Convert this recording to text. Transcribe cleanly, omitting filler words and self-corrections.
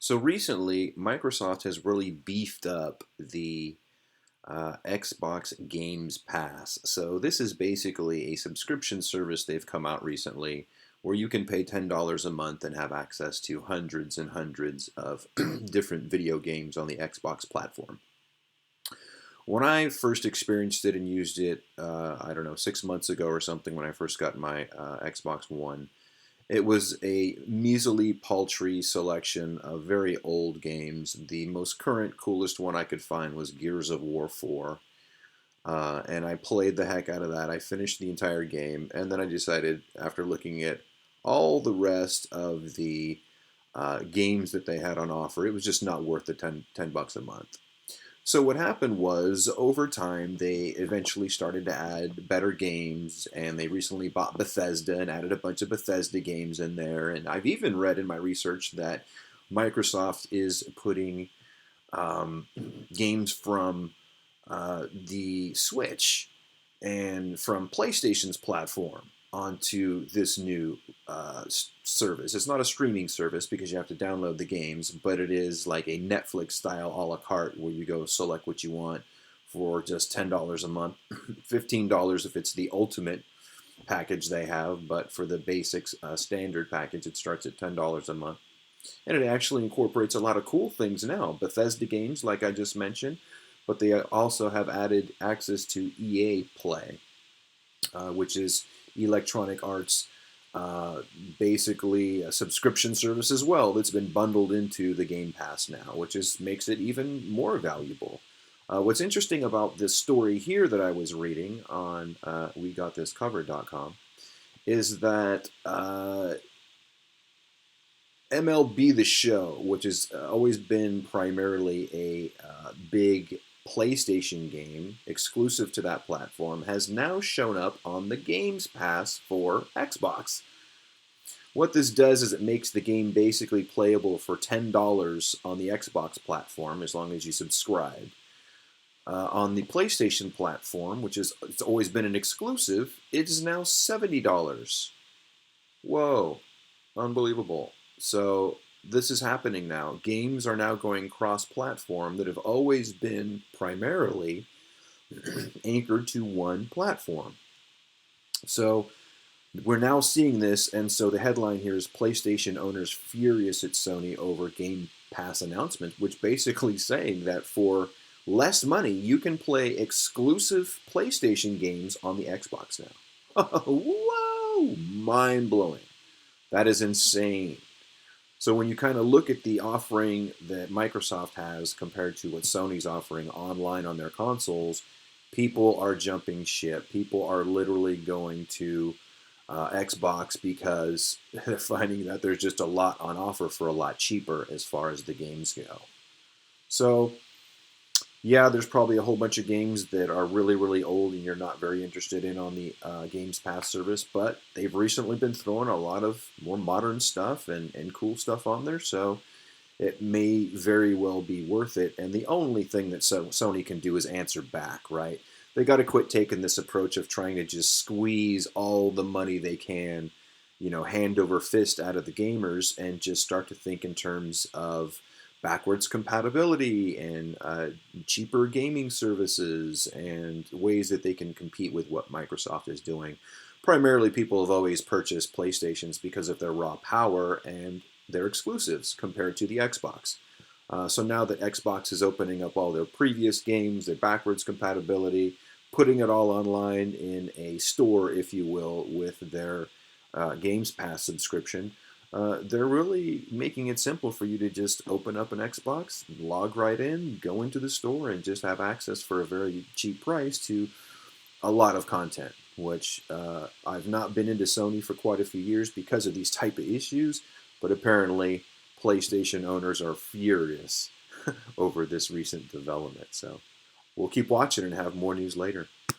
So recently, Microsoft has really beefed up the Xbox Games Pass. So this is basically a subscription service they've come out recently where you can pay $10 a month and have access to hundreds and hundreds of different video games on the Xbox platform. When I first experienced it and used it, I don't know, 6 months ago or something when I first got my Xbox One, it was a measly, paltry selection of very old games. The most current, coolest one I could find was Gears of War 4. And I played the heck out of that. I finished the entire game, and then I decided, after looking at all the rest of the games that they had on offer, it was just not worth the ten bucks a month. So what happened was, over time, they eventually started to add better games, and they recently bought Bethesda and added a bunch of Bethesda games in there. And I've even read in my research that Microsoft is putting um, games from the Switch and from PlayStation's platform onto this new service. It's not a streaming service because you have to download the games, but it is like a Netflix style a la carte where you go select what you want for just $10 a month, $15 if it's the ultimate package they have, but for the basics standard package, it starts at $10 a month. And it actually incorporates a lot of cool things now. Bethesda games, like I just mentioned, but they also have added access to EA Play, which is Electronic Arts, uh, basically a subscription service as well that's been bundled into the Game Pass now, which makes it even more valuable. What's interesting about this story here that I was reading on WeGotThisCovered.com is that MLB The Show, which has always been primarily a big PlayStation game exclusive to that platform, has now shown up on the Games Pass for Xbox. What this does is it makes the game basically playable for $10 on the Xbox platform as long as you subscribe. On the PlayStation platform, which is it's always been an exclusive, it is now $70. Whoa, unbelievable. So this is happening now. Games are now going cross-platform that have always been primarily anchored to one platform. So we're now seeing this, and so the headline here is PlayStation owners furious at Sony over Game Pass announcement, which basically saying that for less money you can play exclusive PlayStation games on the Xbox now. Whoa, mind blowing. That is insane. So when you kind of look at the offering that Microsoft has compared to what Sony's offering online on their consoles, people are jumping ship. People are literally going to Xbox because they're finding that there's just a lot on offer for a lot cheaper as far as the games go. So yeah, there's probably a whole bunch of games that are really, really old and you're not very interested in on the Games Pass service, but they've recently been throwing a lot of more modern stuff and cool stuff on there, so it may very well be worth it. And the only thing that Sony can do is answer back, right? They got to quit taking this approach of trying to just squeeze all the money they can, hand over fist out of the gamers and just start to think in terms of backwards compatibility and cheaper gaming services and ways that they can compete with what Microsoft is doing. Primarily, people have always purchased PlayStations because of their raw power and their exclusives compared to the Xbox. So now that Xbox is opening up all their previous games, their backwards compatibility, putting it all online in a store, if you will, with their Games Pass subscription, they're really making it simple for you to just open up an Xbox, log right in, go into the store, and just have access for a very cheap price to a lot of content, which I've not been into Sony for quite a few years because of these type of issues, but apparently PlayStation owners are furious over this recent development. So we'll keep watching and have more news later.